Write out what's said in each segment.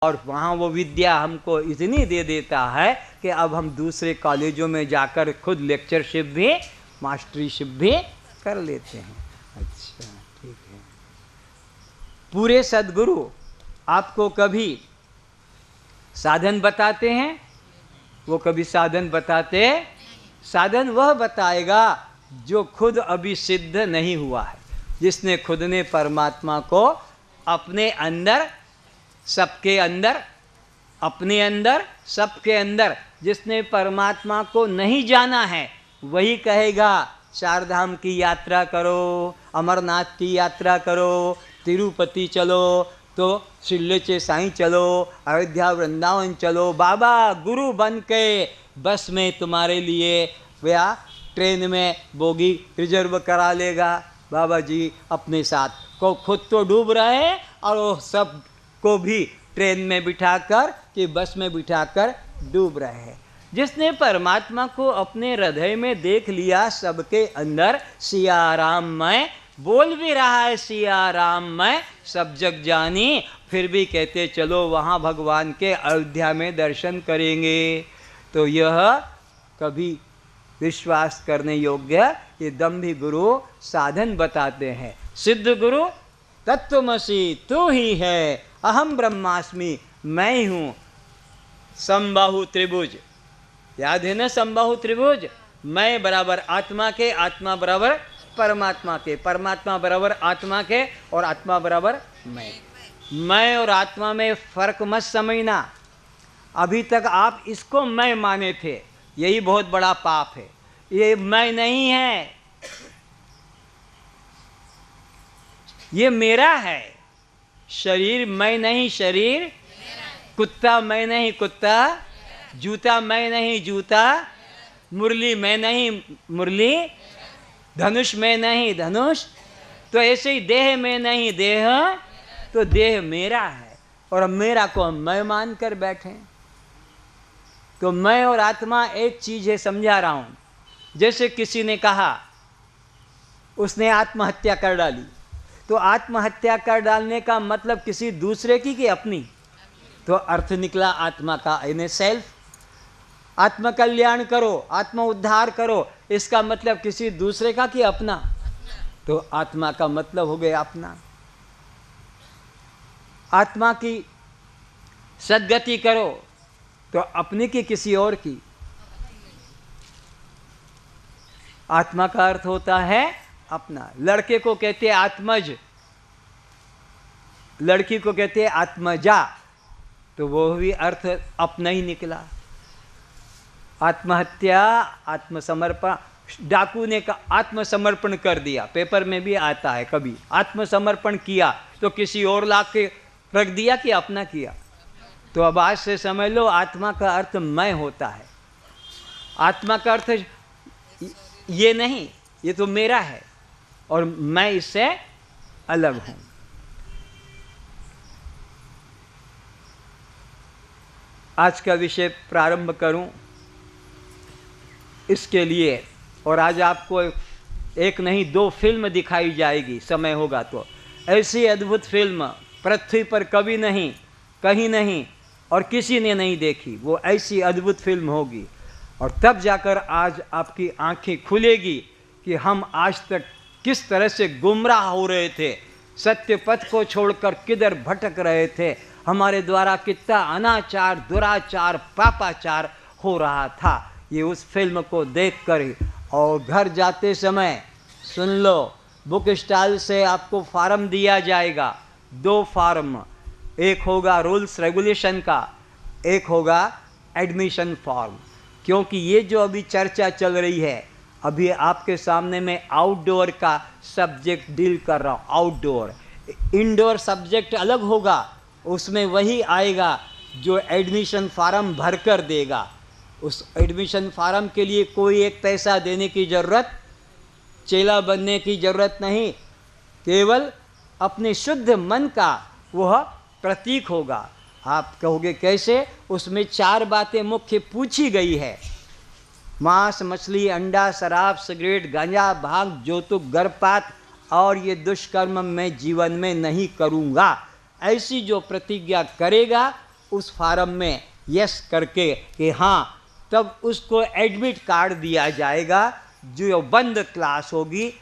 और वहाँ वो विद्या हमको इतनी दे देता है कि अब हम दूसरे कॉलेजों में जाकर खुद लेक्चरशिप भी, मास्टरीशिप भी कर लेते हैं। अच्छा, ठीक है। पूरे सद्गुरु आपको कभी साधन बताते हैं? वो कभी साधन बताते? साधन वह बताएगा जो खुद अभी सिद्ध नहीं हुआ है, जिसने खुद ने परमात्मा को अपने अंदर, सबके अंदर, अपने अंदर, सबके अंदर, जिसने परमात्मा को नहीं जाना है, वही कहेगा चार धाम की यात्रा करो, अमरनाथ की यात्रा करो, तिरुपति चलो, तो शिल्लेचे साईं चलो, अयोध्या वृंदावन चलो, बाबा गुरु बन के बस में तुम्हारे लिए या ट्रेन में बोगी रिजर्व करा लेगा बाबा जी अपने साथ। को खुद तो डूब रहे और वो सब को भी ट्रेन में बिठाकर कि बस में बिठाकर डूब रहे हैं। जिसने परमात्मा को अपने हृदय में देख लिया, सबके अंदर सिया राम मैं बोल भी रहा है, सिया राम मैं सब जग जानी, फिर भी कहते चलो वहाँ भगवान के अयोध्या में दर्शन करेंगे, तो यह कभी विश्वास करने योग्य ये दम्भी गुरु साधन बताते हैं। सिद्ध गुरु तत्वमसि तू ही है, अहम ब्रह्मास्मि मैं ही हूँ, समबाहु त्रिभुज, याद है ना समबाहु त्रिभुज? मैं बराबर आत्मा के, आत्मा बराबर परमात्मा के, परमात्मा बराबर आत्मा के, और आत्मा बराबर मैं और आत्मा में फर्क मत समझना। अभी तक आप इसको मैं माने थे, यही बहुत बड़ा पाप है। ये मैं नहीं है, ये मेरा है। शरीर मैं नहीं, शरीर, कुत्ता मैं नहीं, कुत्ता, जूता मैं नहीं, जूता, मुरली मैं नहीं, मुरली, धनुष में नहीं, धनुष, तो ऐसे ही देह में नहीं, देह, तो देह मेरा है, और मेरा को हम मैं मान कर बैठे। तो मैं और आत्मा एक चीज है, समझा रहा हूं। जैसे किसी ने कहा उसने आत्महत्या कर डाली, तो आत्महत्या कर डालने का मतलब किसी दूसरे की कि अपनी? तो अर्थ निकला आत्मा का, इन सेल्फ। आत्म कल्याण करो, आत्म उद्धार करो, इसका मतलब किसी दूसरे का कि अपना? तो आत्मा का मतलब हो गया अपना। आत्मा की सद्गति करो, तो अपने की किसी और की? आत्मा का अर्थ होता है अपना। लड़के को कहते हैं आत्मज, लड़की को कहते हैं आत्मजा, तो वो भी अर्थ अपना ही निकला। आत्महत्या, आत्मसमर्पण, डाकू ने का आत्मसमर्पण कर दिया, पेपर में भी आता है कभी, आत्मसमर्पण किया, तो किसी और ला के रख दिया कि अपना किया? तो अब आज से समझ लो, आत्मा का अर्थ मैं होता है। आत्मा का अर्थ ये नहीं, ये तो मेरा है और मैं इससे अलग हूं। आज का विषय प्रारंभ करूं इसके लिए, और आज आपको एक नहीं दो फिल्म दिखाई जाएगी, समय होगा तो। ऐसी अद्भुत फिल्म पृथ्वी पर कभी नहीं, कहीं नहीं, और किसी ने नहीं देखी। वो ऐसी अद्भुत फिल्म होगी, और तब जाकर आज आपकी आंखें खुलेगी कि हम आज तक किस तरह से गुमराह हो रहे थे, सत्य पथ को छोड़कर किधर भटक रहे थे, हमारे द्वारा कितना अनाचार, दुराचार, पापाचार हो रहा था। ये उस फिल्म को देखकर ही। और घर जाते समय सुन लो, बुक स्टॉल से आपको फार्म दिया जाएगा, 2 फार्म, एक होगा रूल्स रेगुलेशन का, एक होगा एडमिशन फॉर्म। क्योंकि ये जो अभी चर्चा चल रही है, अभी आपके सामने मैं आउटडोर का सब्जेक्ट डील कर रहा हूँ। आउटडोर, इंडोर सब्जेक्ट अलग होगा, उसमें वही आएगा जो एडमिशन फार्म भर कर देगा। उस एडमिशन फार्म के लिए कोई एक पैसा देने की ज़रूरत, चेला बनने की ज़रूरत नहीं, केवल अपने शुद्ध मन का वह प्रतीक होगा। आप कहोगे कैसे? उसमें 4 बातें मुख्य पूछी गई है, मांस, मछली, अंडा, शराब, सिगरेट, गांजा, भांग, जोतुक, गर्भपात और ये दुष्कर्म मैं जीवन में नहीं करूँगा। ऐसी जो प्रतिज्ञा करेगा उस फार्म में यस करके कि हाँ, तब उसको एडमिट कार्ड दिया जाएगा। जो बंद क्लास होगी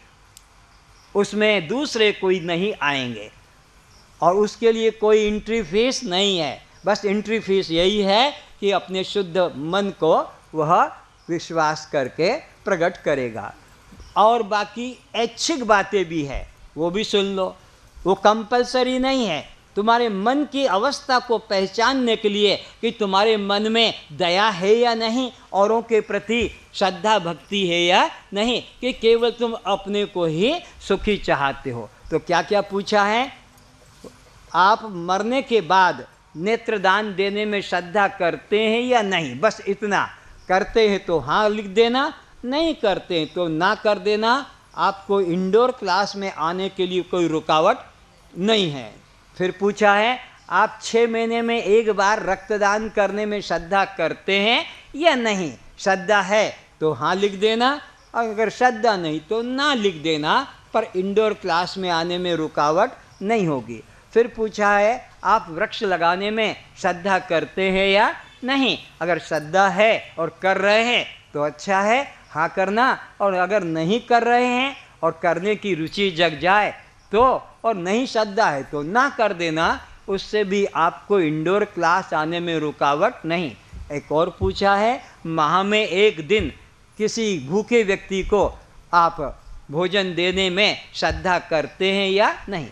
उसमें दूसरे कोई नहीं आएंगे और उसके लिए कोई एंट्री फीस नहीं है। बस एंट्री फीस यही है कि अपने शुद्ध मन को वह विश्वास करके प्रकट करेगा। और बाकी ऐच्छिक बातें भी है, वो भी सुन लो, वो कंपलसरी नहीं है। तुम्हारे मन की अवस्था को पहचानने के लिए कि तुम्हारे मन में दया है या नहीं, औरों के प्रति श्रद्धा भक्ति है या नहीं, कि केवल तुम अपने को ही सुखी चाहते हो। तो क्या क्या पूछा है? आप मरने के बाद नेत्रदान देने में श्रद्धा करते हैं या नहीं, बस इतना। करते हैं तो हाँ लिख देना, नहीं करते हैं तो ना कर देना। आपको इंडोर क्लास में आने के लिए कोई रुकावट नहीं है। फिर पूछा है, आप 6 महीने में एक बार रक्तदान करने में श्रद्धा करते हैं या नहीं? श्रद्धा है तो हाँ लिख देना, अगर श्रद्धा नहीं तो ना लिख देना, पर इंडोर क्लास में आने में रुकावट नहीं होगी। फिर पूछा है, आप वृक्ष लगाने में श्रद्धा करते हैं या नहीं? अगर श्रद्धा है और कर रहे हैं तो अच्छा है, हाँ करना। और अगर नहीं कर रहे हैं और करने की रुचि जग जाए तो, और नहीं श्रद्धा है तो ना कर देना, उससे भी आपको इंडोर क्लास आने में रुकावट नहीं। एक और पूछा है, माह में एक दिन किसी भूखे व्यक्ति को आप भोजन देने में श्रद्धा करते हैं या नहीं?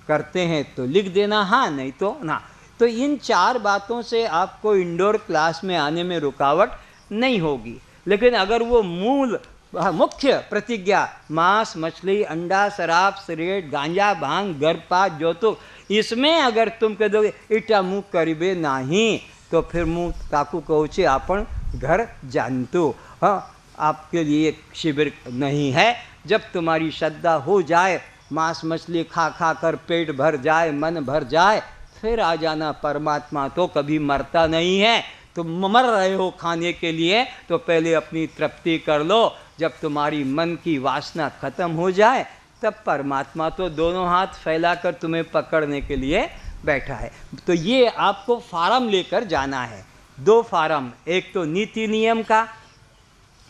करते हैं तो लिख देना हाँ, नहीं तो ना। तो इन 4 बातों से आपको इंडोर क्लास में आने में रुकावट नहीं होगी। लेकिन अगर वो मूल मुख्य प्रतिज्ञा मांस, मछली, अंडा, शराब, सिगरेट, गांजा, भांग, गर्भपात, जोतुक, इसमें अगर तुम कह दोगे इटा मुँह करीबे नहीं, तो फिर मुँह ताकू कहोचे आपण घर जानतो। हाँ, आपके लिए शिविर नहीं है। जब तुम्हारी श्रद्धा हो जाए, मांस मछली खा खा कर पेट भर जाए, मन भर जाए, फिर आ जाना। परमात्मा तो कभी मरता नहीं है। तुम मर रहे हो खाने के लिए तो पहले अपनी तृप्ति कर लो। जब तुम्हारी मन की वासना खत्म हो जाए तब परमात्मा तो दोनों हाथ फैलाकर तुम्हें पकड़ने के लिए बैठा है। तो ये आपको फार्म लेकर जाना है। 2 फार्म, एक तो नीति नियम का,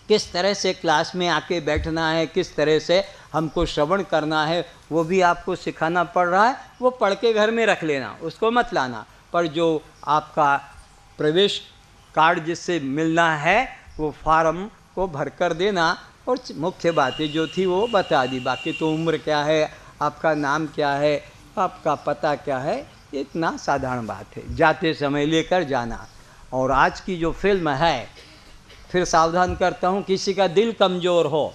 किस तरह से क्लास में आके बैठना है, किस तरह से हमको श्रवण करना है, वो भी आपको सिखाना पड़ रहा है। वो पढ़ के घर में रख लेना, उसको मत लाना। पर जो आपका प्रवेश कार्ड जिससे मिलना है वो फार्म को भर कर देना। और मुख्य बातें जो थी वो बता दी। बाकी तो उम्र क्या है, आपका नाम क्या है, आपका पता क्या है, इतना साधारण बात है। जाते समय लेकर जाना। और आज की जो फिल्म है, फिर सावधान करता हूँ, किसी का दिल कमज़ोर हो,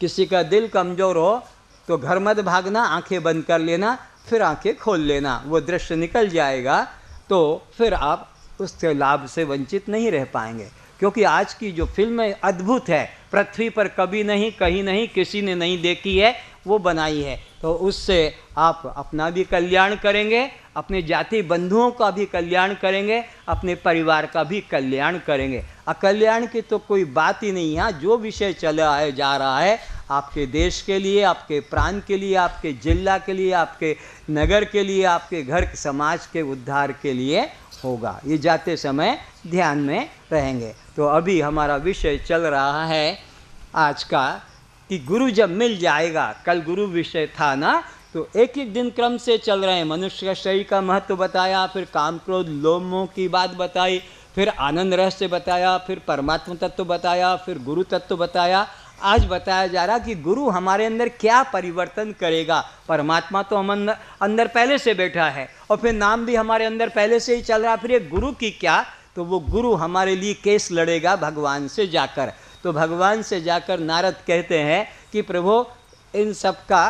किसी का दिल कमज़ोर हो तो घर मत भागना, आंखें बंद कर लेना, फिर आंखें खोल लेना। वो दृश्य निकल जाएगा तो फिर आप उसके लाभ से वंचित नहीं रह पाएंगे। क्योंकि आज की जो फिल्म अद्भुत है, पृथ्वी पर कभी नहीं, कहीं नहीं, किसी ने नहीं देखी है, वो बनाई है। तो उससे आप अपना भी कल्याण करेंगे, अपने जाति बंधुओं का भी कल्याण करेंगे, अपने परिवार का भी कल्याण करेंगे। अकल्याण की तो कोई बात ही नहीं है। जो विषय चला है जा रहा है आपके देश के लिए, आपके प्रांत के लिए, आपके जिला के लिए, आपके नगर के लिए, आपके घर समाज के उद्धार के लिए होगा। ये जाते समय ध्यान में रहेंगे। तो अभी हमारा विषय चल रहा है आज का कि गुरु जब मिल जाएगा, कल गुरु विषय था ना, तो एक एक दिन क्रम से चल रहे हैं। मनुष्य का शरीर का महत्व बताया, फिर काम क्रोध लोभ मोह की बात बताई, फिर आनंद रहस्य बताया, फिर परमात्मा तत्व बताया, फिर गुरु तत्व बताया। आज बताया जा रहा कि गुरु हमारे अंदर क्या परिवर्तन करेगा। परमात्मा तो हम अंदर पहले से बैठा है और फिर नाम भी हमारे अंदर पहले से ही चल रहा, फिर ये गुरु की क्या, तो वो गुरु हमारे लिए केस लड़ेगा भगवान से जाकर। तो भगवान से जाकर नारद कहते हैं कि प्रभु इन सब का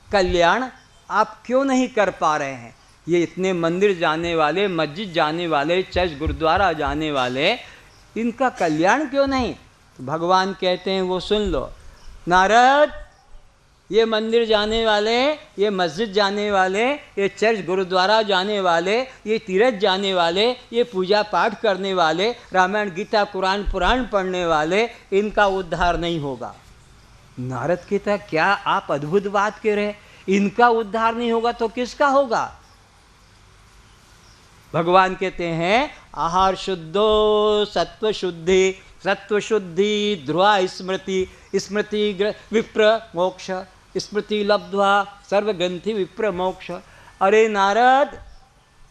कल्याण आप क्यों नहीं कर पा रहे हैं? ये इतने मंदिर जाने वाले, मस्जिद जाने वाले, चर्च गुरुद्वारा जाने वाले, इनका कल्याण क्यों नहीं? तो भगवान कहते हैं वो सुन लो नारद, ये मंदिर जाने वाले, ये मस्जिद जाने वाले, ये चर्च गुरुद्वारा जाने वाले, ये तीर्थ जाने वाले, ये पूजा पाठ करने वाले, रामायण गीता कुरान पुराण पढ़ने वाले, इनका उद्धार नहीं होगा। नारद कहता क्या आप अद्भुत बात कह रहे हैं, इनका उद्धार नहीं होगा तो किसका होगा? भगवान कहते हैं आहार शुद्धो सत्व शुद्धि, सत्व शुद्धि ध्रुवा स्मृति, स्मृति विप्र मोक्ष, स्मृति लब्ध्वा सर्वग्रंथि विप्र मोक्ष। अरे नारद,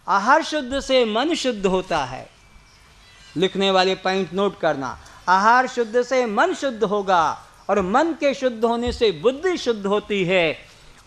आहार शुद्ध से मन शुद्ध होता है। लिखने वाले पॉइंट नोट करना, आहार शुद्ध से मन शुद्ध होगा, और मन के शुद्ध होने से बुद्धि शुद्ध होती है,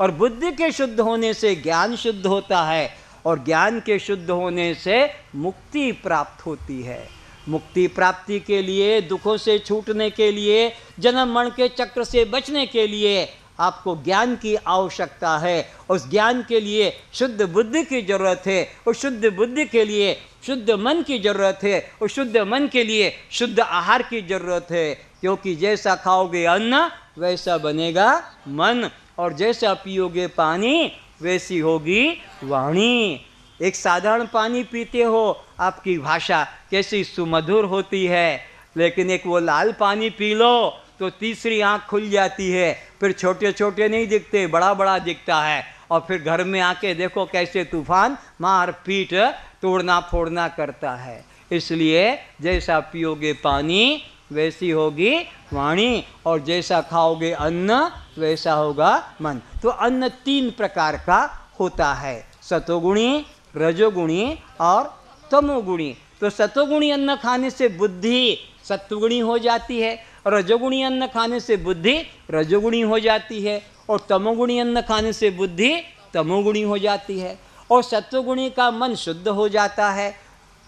और बुद्धि के शुद्ध होने से ज्ञान शुद्ध होता है, और ज्ञान के शुद्ध होने से मुक्ति प्राप्त होती है। मुक्ति प्राप्ति के लिए, दुखों से छूटने के लिए, जन्म मरण के चक्र से बचने के लिए आपको ज्ञान की आवश्यकता है। उस ज्ञान के लिए शुद्ध बुद्धि की जरूरत है, उस शुद्ध बुद्धि के लिए शुद्ध मन की जरूरत है, उस शुद्ध मन के लिए शुद्ध आहार की जरूरत है। क्योंकि जैसा खाओगे अन्न वैसा बनेगा मन, और जैसा पियोगे पानी वैसी होगी वाणी। एक साधारण पानी पीते हो, आपकी भाषा कैसी सुमधुर होती है, लेकिन एक वो लाल पानी पी लो तो तीसरी आंख खुल जाती है, फिर छोटे छोटे नहीं दिखते, बड़ा बड़ा दिखता है, और फिर घर में आके देखो कैसे तूफान मार पीट तोड़ना फोड़ना करता है। इसलिए जैसा पियोगे पानी वैसी होगी वाणी, और जैसा खाओगे अन्न वैसा होगा मन। तो अन्न 3 प्रकार का होता है, सतोगुणी, रजोगुणी और तमोगुणी। तो सतोगुणी अन्न खाने से बुद्धि सत्वगुणी हो जाती है, रजोगुणी अन्न खाने से बुद्धि रजोगुणी हो जाती है, और तमोगुणी अन्न खाने से बुद्धि तमोगुणी हो जाती है। और सत्वगुणी का मन शुद्ध हो जाता है,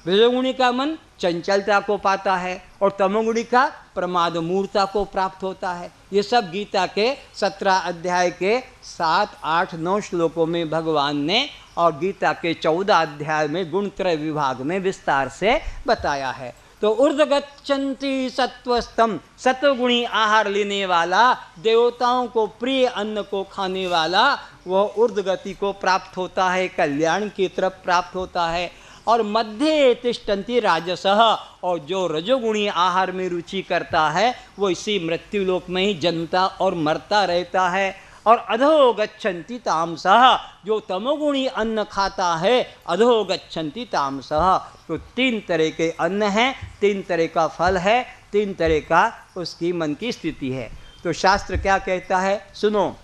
रजोगुणी का मन चंचलता को पाता है, और तमोगुणी का प्रमाद मूर्ता को प्राप्त होता है। ये सब गीता के 17 अध्याय के 7, 8, 9 श्लोकों में भगवान ने, और गीता के 14 अध्याय में गुणत्रय विभाग में विस्तार से बताया है। तो ऊर्ध्वगच्छन्ति सत्वस्तम, सत्वगुणी आहार लेने वाला, देवताओं को प्रिय अन्न को खाने वाला, वह ऊर्ध्वगति को प्राप्त होता है, कल्याण की तरफ प्राप्त होता है। और मध्य तिष्ठन्ति राजसः, और जो रजोगुणी आहार में रुचि करता है वो इसी मृत्युलोक में ही जन्मता और मरता रहता है। और अधो गच्छन्ति तामसः, जो तमोगुणी अन्न खाता है अधो गच्छन्ति तामसः। तो 3 तरह के अन्न हैं, 3 तरह का फल है, 3 तरह का उसकी मन की स्थिति है। तो शास्त्र क्या कहता है सुनो,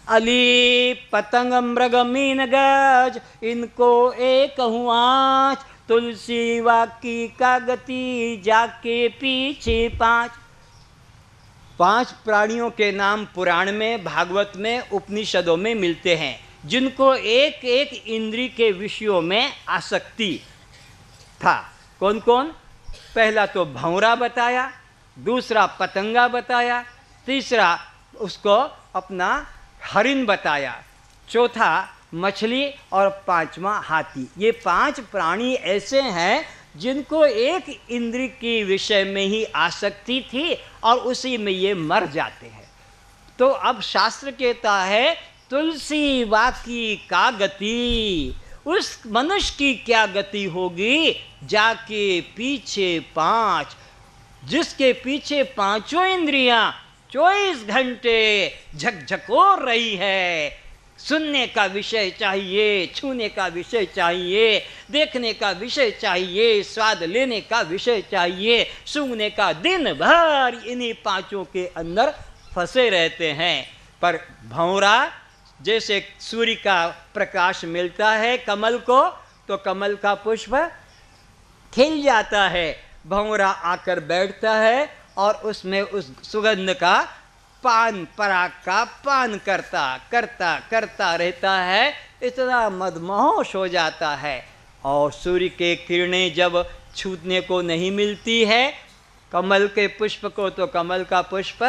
अली पतंग मृग मीन गज, इनको एक हुआच, तुलसी वाकी का गति जाके पीछे 5 प्राणियों के नाम पुराण में, भागवत में, उपनिषदों में मिलते हैं, जिनको एक एक इंद्री के विषयों में आसक्ति था। कौन कौन? पहला तो भंवरा बताया, दूसरा पतंगा बताया, तीसरा उसको अपना हरिण बताया, चौथा मछली, और 5वां हाथी। ये 5 प्राणी ऐसे हैं जिनको एक इंद्रिय के विषय में ही आसक्ति थी, और उसी में ये मर जाते हैं। तो अब शास्त्र कहता है तुलसी वाकी का गति, उस मनुष्य की क्या गति होगी, जाके पीछे 5, जिसके पीछे 5 इंद्रियां 24 घंटे झकझकोर रही है। सुनने का विषय चाहिए, छूने का विषय चाहिए, देखने का विषय चाहिए, स्वाद लेने का विषय चाहिए, सूंघने का, दिन भर इन्हीं 5 के अंदर फंसे रहते हैं। पर भंवरा, जैसे सूर्य का प्रकाश मिलता है कमल को, तो कमल का पुष्प खिल जाता है, भंवरा आकर बैठता है और उसमें उस सुगंध का पान, पराग का पान करता करता करता रहता है, इतना मदमोश हो जाता है। और सूर्य के किरणें जब छूने को नहीं मिलती है कमल के पुष्प को, तो कमल का पुष्प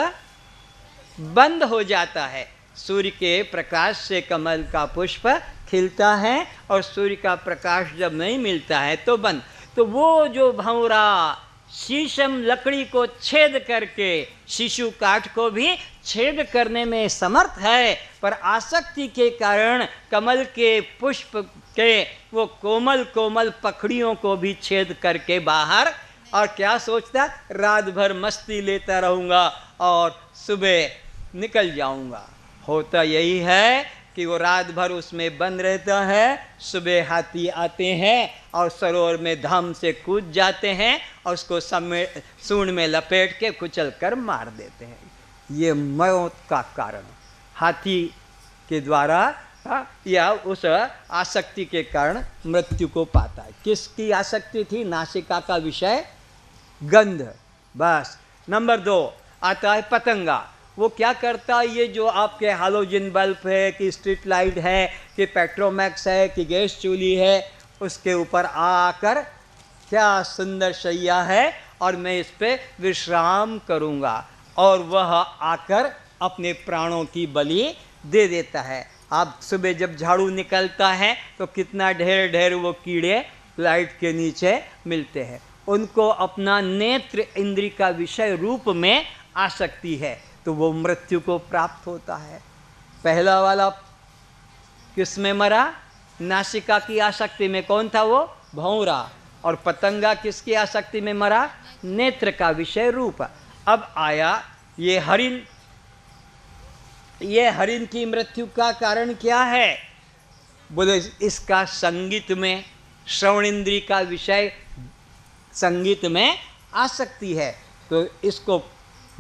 बंद हो जाता है। सूर्य के प्रकाश से कमल का पुष्प खिलता है, और सूर्य का प्रकाश जब नहीं मिलता है तो बंद। तो वो जो भंवरा शीशम लकड़ी को छेद करके, शिशु काठ को भी छेद करने में समर्थ है, पर आसक्ति के कारण कमल के पुष्प के वो कोमल कोमल पखड़ियों को भी छेद करके बाहर, और क्या सोचता, रात भर मस्ती लेता रहूँगा और सुबह निकल जाऊँगा। होता यही है कि वो रात भर उसमें बंद रहता है, सुबह हाथी आते हैं और सरोवर में धम से कूद जाते हैं और उसको सूंड में लपेट के कुचल कर मार देते हैं। ये मौत का कारण हाथी के द्वारा या उस आसक्ति के कारण मृत्यु को पाता है। किसकी आसक्ति थी? नासिका का विषय गंध। बस। नंबर 2 आता है पतंगा। वो क्या करता है? ये जो आपके हालोजन बल्ब है कि स्ट्रीट लाइट है कि पेट्रोमैक्स है कि गैस चूल्ही है, उसके ऊपर आकर क्या सुंदर शैया है और मैं इस पे विश्राम करूँगा, और वह आकर अपने प्राणों की बलि दे देता है। आप सुबह जब झाड़ू निकलता है तो कितना ढेर ढेर वो कीड़े लाइट के नीचे मिलते हैं। उनको अपना नेत्र इंद्री का विषय रूप में आसक्ति है, तो वो मृत्यु को प्राप्त होता है। पहला वाला किस में मरा? नासिका की आसक्ति में। कौन था वो? भौंरा। और पतंगा किसकी आसक्ति में मरा? नेत्र का विषय रूप। अब आया ये हरिण। ये हरिण की मृत्यु का कारण क्या है? बोले इसका संगीत में, श्रवण इंद्री का विषय संगीत में आसक्ति है, तो इसको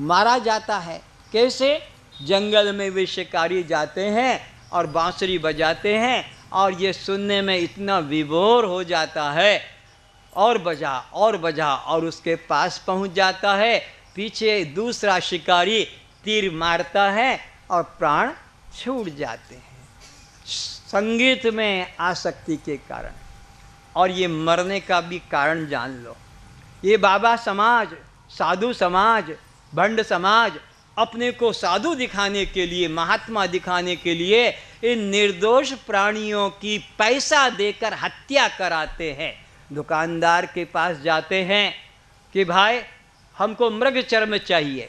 मारा जाता है। कैसे? जंगल में वे शिकारी जाते हैं और बांसुरी बजाते हैं और ये सुनने में इतना विभोर हो जाता है, और बजा और उसके पास पहुंच जाता है। पीछे दूसरा शिकारी तीर मारता है और प्राण छूट जाते हैं संगीत में आसक्ति के कारण। और ये मरने का भी कारण जान लो। ये बाबा समाज, साधु समाज, भंड समाज अपने को साधु दिखाने के लिए, महात्मा दिखाने के लिए इन निर्दोष प्राणियों की पैसा देकर हत्या कराते हैं। दुकानदार के पास जाते हैं कि भाई हमको मृग चर्म चाहिए।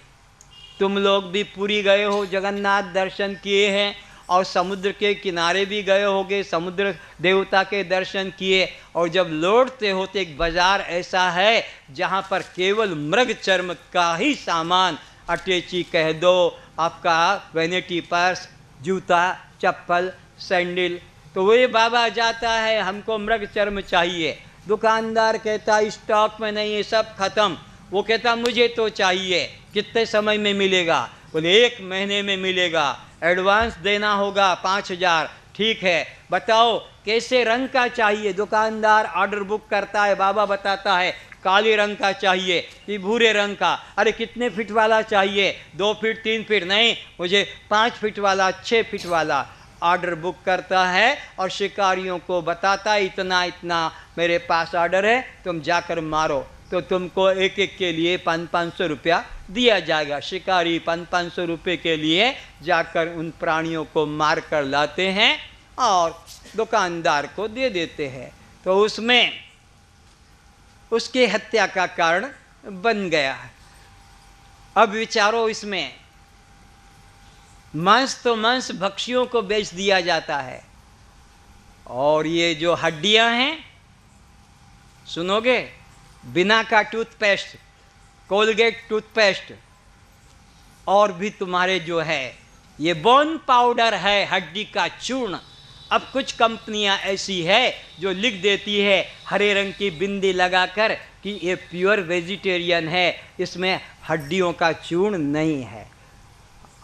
तुम लोग भी पुरी गए हो, जगन्नाथ दर्शन किए हैं और समुद्र के किनारे भी गए होगे, समुद्र देवता के दर्शन किए, और जब लौटते हो तो एक बाज़ार ऐसा है जहाँ पर केवल मृग चर्म का ही सामान, अटैची कह दो, आपका वैनिटी पर्स, जूता, चप्पल, सैंडल, तो वही बाबा जाता है हमको मृग चर्म चाहिए। दुकानदार कहता स्टॉक में नहीं है, सब खत्म। वो कहता मुझे तो चाहिए। कितने समय में मिलेगा? बोले 1 महीने में मिलेगा, एडवांस देना होगा 5000। ठीक है, बताओ कैसे रंग का चाहिए? दुकानदार ऑर्डर बुक करता है, बाबा बताता है काले रंग का चाहिए कि भूरे रंग का। अरे कितने फीट वाला चाहिए? 2 फीट 3 फीट? नहीं, मुझे 5 फीट वाला, 6 फीट वाला। ऑर्डर बुक करता है और शिकारियों को बताता है इतना इतना मेरे पास ऑर्डर है, तुम जाकर मारो। तो तुमको एक एक के लिए 500 रुपया दिया जाएगा। शिकारी 500 रुपये के लिए जाकर उन प्राणियों को मार कर लाते हैं और दुकानदार को दे देते हैं। तो उसमें उसकी हत्या का कारण बन गया है। अब विचारो, इसमें मांस तो मांस भक्षियों को बेच दिया जाता है, और ये जो हड्डियां हैं, सुनोगे, बिना का टूथपेस्ट, कोलगेट टूथपेस्ट, और भी तुम्हारे जो है ये बोन पाउडर है, हड्डी का चूर्ण। अब कुछ कंपनियां ऐसी है जो लिख देती है हरे रंग की बिंदी लगाकर कि ये प्योर वेजिटेरियन है, इसमें हड्डियों का चूर्ण नहीं है।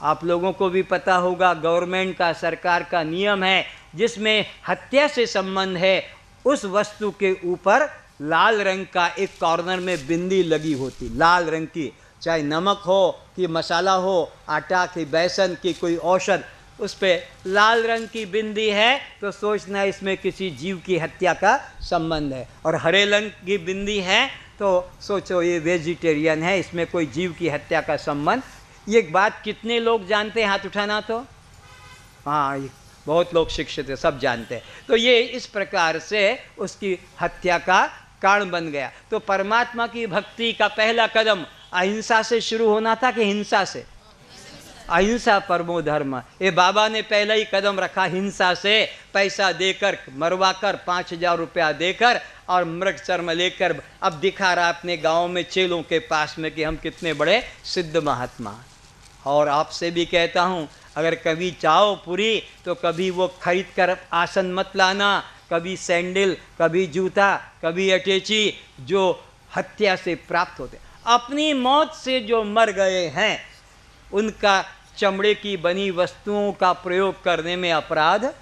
आप लोगों को भी पता होगा, गवर्नमेंट का, सरकार का नियम है जिसमें हत्या से संबंध है, उस वस्तु के ऊपर लाल रंग का एक कॉर्नर में बिंदी लगी होती, लाल रंग की, चाहे नमक हो कि मसाला हो, आटा की, बेसन की, कोई औषध, उस पर लाल रंग की बिंदी है तो सोचना इसमें किसी जीव की हत्या का संबंध है, और हरे रंग की बिंदी है तो सोचो ये वेजिटेरियन है, इसमें कोई जीव की हत्या का संबंध। ये बात कितने लोग जानते हैं? हाथ उठाना। तो हाँ, बहुत लोग शिक्षित है, सब जानते हैं। तो ये इस प्रकार से उसकी हत्या का कारण बन गया। तो परमात्मा की भक्ति का पहला कदम अहिंसा से शुरू होना था कि हिंसा से? अहिंसा परमो धर्म। ये बाबा ने पहला ही कदम रखा हिंसा से, पैसा देकर मरवाकर, 5000 रुपया देकर और मृग चर्म लेकर अब दिखा रहा अपने गांव में चेलों के पास में कि हम कितने बड़े सिद्ध महात्मा। और आपसे भी कहता हूँ, अगर कभी चाहो पूरी तो कभी वो खरीद कर आसन मत लाना, कभी सैंडल, कभी जूता, कभी अटैची, जो हत्या से प्राप्त होते। अपनी मौत से जो मर गए हैं उनका चमड़े की बनी वस्तुओं का प्रयोग करने में अपराध,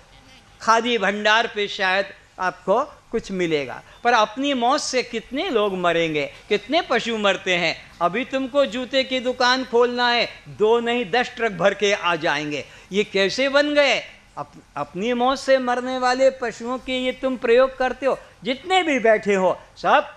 खादी भंडार पे शायद आपको कुछ मिलेगा, पर अपनी मौत से कितने लोग मरेंगे, कितने पशु मरते हैं। अभी तुमको जूते की दुकान खोलना है, 2 नहीं 10 ट्रक भर के आ जाएंगे। ये कैसे बन गए? अपनी मौत से मरने वाले पशुओं के ये तुम प्रयोग करते हो। जितने भी बैठे हो सब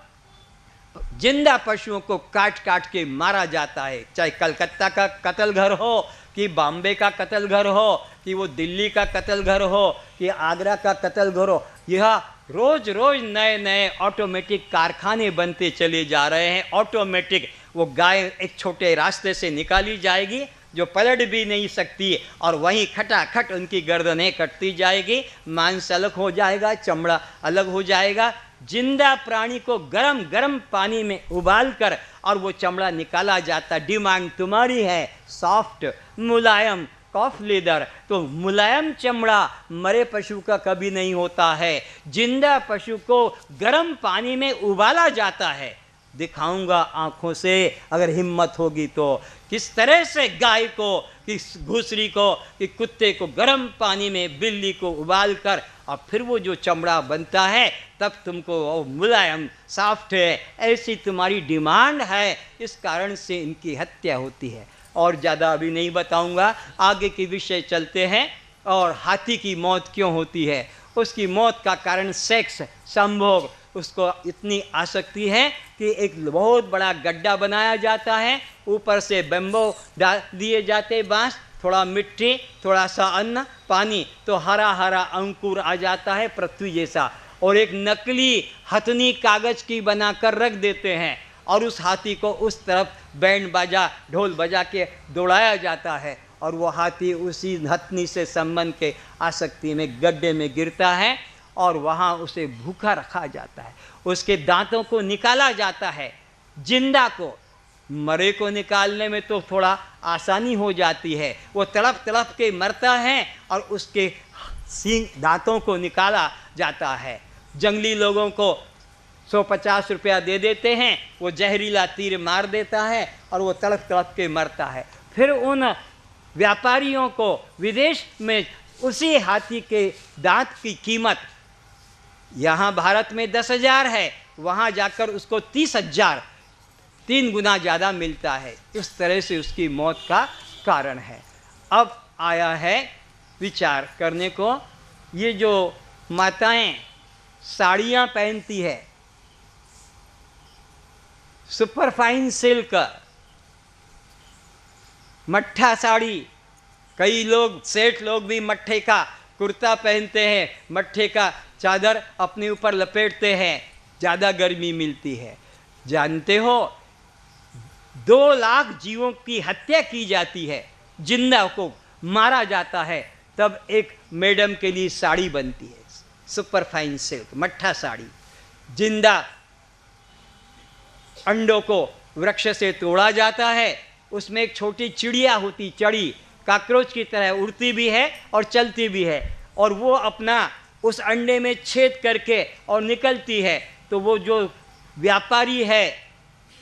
जिंदा पशुओं को काट काट के मारा जाता है, चाहे कलकत्ता का कत्ल घर हो कि बॉम्बे का कत्ल घर हो कि वो दिल्ली का कत्ल घर हो कि आगरा का कत्ल घर हो। यह रोज रोज नए नए ऑटोमेटिक कारखाने बनते चले जा रहे हैं। ऑटोमेटिक वो गाय एक छोटे रास्ते से निकाली जाएगी जो पलट भी नहीं सकती और वहीं खटाखट उनकी गर्दनें कटती जाएगी, मांस अलग हो जाएगा, चमड़ा अलग हो जाएगा। जिंदा प्राणी को गरम गरम पानी में उबाल कर और वो चमड़ा निकाला जाता। डिमांड तुम्हारी है सॉफ्ट, मुलायम, कॉफ लेदर, तो मुलायम चमड़ा मरे पशु का कभी नहीं होता है। जिंदा पशु को गरम पानी में उबाला जाता है। दिखाऊंगा आंखों से अगर हिम्मत होगी तो, किस तरह से गाय को, किस घुसरी को, कि कुत्ते को गर्म पानी में, बिल्ली को उबाल कर और फिर वो जो चमड़ा बनता है तब तुमको वो मुलायम सॉफ्ट है, ऐसी तुम्हारी डिमांड है, इस कारण से इनकी हत्या होती है। और ज़्यादा अभी नहीं बताऊंगा, आगे के विषय चलते हैं। और हाथी की मौत क्यों होती है? उसकी मौत का कारण सेक्स, संभोग, उसको इतनी आसक्ति है कि एक बहुत बड़ा गड्ढा बनाया जाता है, ऊपर से बेम्बो डाल दिए जाते, बांस, थोड़ा मिट्टी, थोड़ा सा अन्न, पानी, तो हरा हरा अंकुर आ जाता है पृथ्वी जैसा, और एक नकली हथनी कागज की बनाकर रख देते हैं और उस हाथी को उस तरफ बैंड बाजा ढोल बजा के दौड़ाया जाता है और वो हाथी उसी हथनी से संबंध के आसक्ति में गड्ढे में गिरता है और वहाँ उसे भूखा रखा जाता है। उसके दांतों को निकाला जाता है। जिंदा को, मरे को निकालने में तो थोड़ा आसानी हो जाती है, वो तड़प तड़प के मरता है और उसके सींग दांतों को निकाला जाता है। जंगली लोगों को 150 रुपया दे देते हैं, वो जहरीला तीर मार देता है और वो तड़प तड़प के मरता है। फिर उन व्यापारियों को विदेश में उसी हाथी के दांत की कीमत यहाँ भारत में 10,000 है, वहाँ जाकर उसको 30,000, 3 गुना ज़्यादा मिलता है। इस तरह से उसकी मौत का कारण है। अब आया है विचार करने को, ये जो माताएं साड़ियाँ पहनती है, सुपरफाइन सिल्क, मट्ठा साड़ी, कई लोग सेठ लोग भी मट्ठे का कुर्ता पहनते हैं, मट्ठे का चादर अपने ऊपर लपेटते हैं, ज़्यादा गर्मी मिलती है। जानते हो 2 लाख जीवों की हत्या की जाती है, जिंदा को मारा जाता है, तब एक मैडम के लिए साड़ी बनती है, सुपरफाइन सिल्क, मट्ठा साड़ी। जिंदा अंडों को वृक्ष से तोड़ा जाता है, उसमें एक छोटी चिड़िया होती, चड़ी, काकरोच की तरह उड़ती भी है और चलती भी है, और वो अपना उस अंडे में छेद करके और निकलती है, तो वो जो व्यापारी है,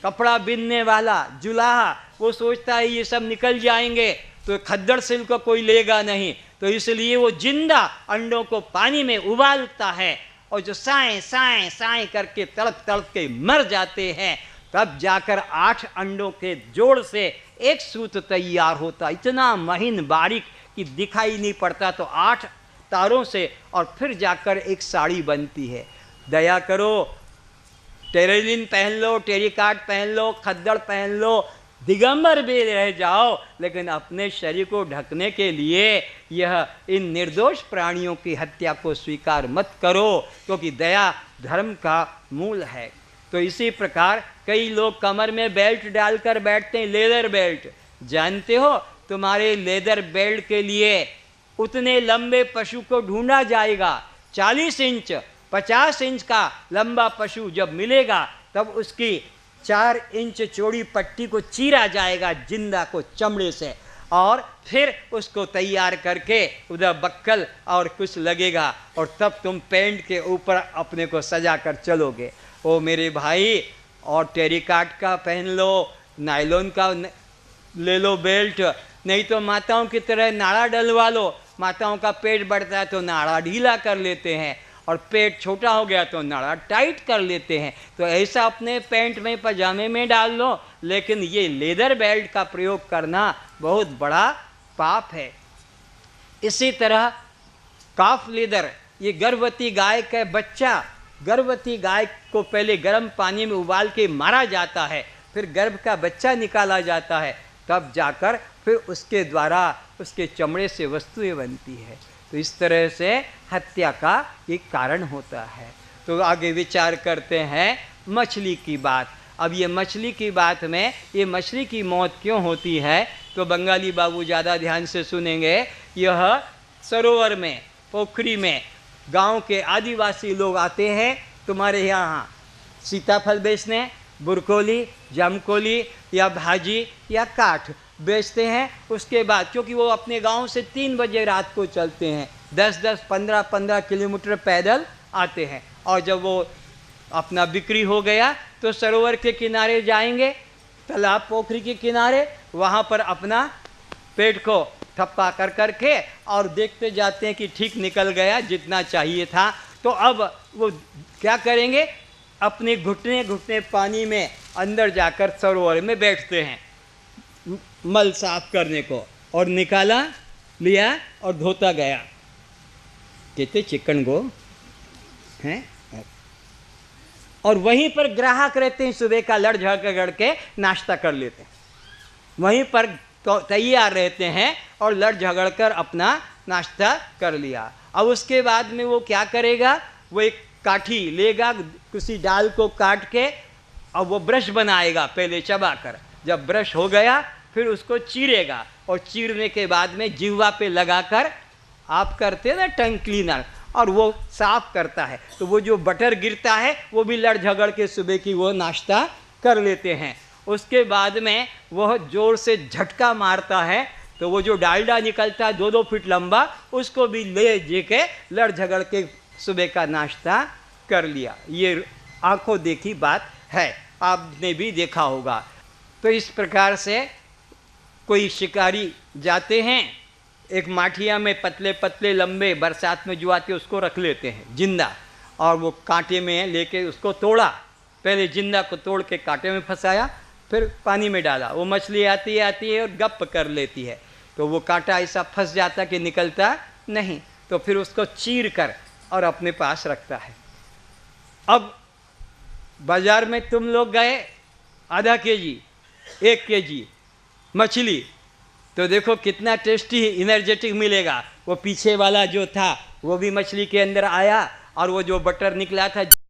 कपड़ा बिनने वाला जुलाहा, वो सोचता है ये सब निकल जाएंगे तो खद्दड़ सिल्क को कोई लेगा नहीं, तो इसलिए वो जिंदा अंडों को पानी में उबालता है और जो साएं साएं साएं करके तड़प तड़प के मर जाते हैं, तब जाकर 8 अंडों के जोड़ से एक सूत तैयार होता, इतना महीन बारीक कि दिखाई नहीं पड़ता, तो 8 तारों से और फिर जाकर एक साड़ी बनती है। दया करो, टेरेलिन पहन लो, टेरिकाट पहन लो, खद्दड़ पहन लो, दिगंबर भी रह जाओ, लेकिन अपने शरीर को ढकने के लिए यह इन निर्दोष प्राणियों की हत्या को स्वीकार मत करो, क्योंकि दया धर्म का मूल है। तो इसी प्रकार कई लोग कमर में बेल्ट डालकर बैठते हैं, लेदर बेल्ट। जानते हो तुम्हारे लेदर बेल्ट के लिए उतने लंबे पशु को ढूंढा जाएगा। 40 इंच 50 इंच का लंबा पशु जब मिलेगा तब उसकी 4 इंच चौड़ी पट्टी को चीरा जाएगा जिंदा को चमड़े से, और फिर उसको तैयार करके उधर बक्कल और कुछ लगेगा और तब तुम पेंट के ऊपर अपने को सजा कर चलोगे। ओ मेरे भाई, और टेरिकाट का पहन लो, नायलॉन का ले लो बेल्ट, नहीं तो माताओं की तरह नाड़ा डलवा लो। माताओं का पेट बढ़ता है तो नाड़ा ढीला कर लेते हैं, और पेट छोटा हो गया तो नाड़ा टाइट कर लेते हैं। तो ऐसा अपने पैंट में पजामे में डाल लो, लेकिन ये लेदर बेल्ट का प्रयोग करना बहुत बड़ा पाप है। इसी तरह काफ लेदर, ये गर्भवती गाय का बच्चा, गर्भवती गाय को पहले गर्म पानी में उबाल के मारा जाता है, फिर गर्भ का बच्चा निकाला जाता है, तब जाकर फिर उसके द्वारा उसके चमड़े से वस्तुएं बनती है। तो इस तरह से हत्या का एक कारण होता है। तो आगे विचार करते हैं मछली की बात। अब ये मछली की बात में, ये मछली की मौत क्यों होती है, तो बंगाली बाबू ज़्यादा ध्यान से सुनेंगे। यह सरोवर में, पोखरी में गांव के आदिवासी लोग आते हैं तुम्हारे यहाँ सीताफल बेचने, बुरकोली, जामकोली या भाजी या काठ बेचते हैं। उसके बाद क्योंकि वो अपने गांव से 3 बजे रात को चलते हैं, 10-10, 15-15 किलोमीटर पैदल आते हैं, और जब वो अपना बिक्री हो गया तो सरोवर के किनारे जाएंगे, तालाब पोखरी के किनारे, वहाँ पर अपना पेट को थप्पा कर करके और देखते जाते हैं कि ठीक निकल गया जितना चाहिए था। तो अब वो क्या करेंगे, अपने घुटने घुटने पानी में अंदर जाकर सरोवर में बैठते हैं मल साफ करने को, और निकाला लिया और धोता गया, कहते चिकन गो हैं। और वहीं पर ग्राहक रहते हैं, सुबह का लड़ झगड़ के नाश्ता कर लेते हैं, वहीं पर तो तैयार रहते हैं और लड़ झगड़ कर अपना नाश्ता कर लिया। अब उसके बाद में वो क्या करेगा, वो एक काठी लेगा, किसी डाल को काट के, अब वो ब्रश बनाएगा पहले चबा कर, जब ब्रश हो गया फिर उसको चीरेगा, और चीरने के बाद में जिह्वा पे लगाकर, आप करते हैं ना टंग क्लीनर, और वो साफ करता है, तो वो जो बटर गिरता है वो भी लड़ झगड़ के सुबह की वो नाश्ता कर लेते हैं। उसके बाद में वह जोर से झटका मारता है तो वो जो डालडा निकलता है 2-2 फीट लंबा, उसको भी ले जे के लड़ झगड़ के सुबह का नाश्ता कर लिया। ये आंखों देखी बात है, आपने भी देखा होगा। तो इस प्रकार से कोई शिकारी जाते हैं, एक माठिया में पतले पतले लंबे बरसात में जो आते उसको रख लेते हैं जिंदा, और वो कांटे में लेके उसको तोड़ा, पहले जिंदा को तोड़ के कांटे में फंसाया, फिर पानी में डाला, वो मछली आती है और गप कर लेती है, तो वो कांटा ऐसा फंस जाता कि निकलता नहीं, तो फिर उसको चीर कर और अपने पास रखता है। अब बाजार में तुम लोग गए, आधा केजी 1 केजी मछली, तो देखो कितना टेस्टी एनर्जेटिक मिलेगा। वो पीछे वाला जो था वो भी मछली के अंदर आया, और वो जो बटर निकला था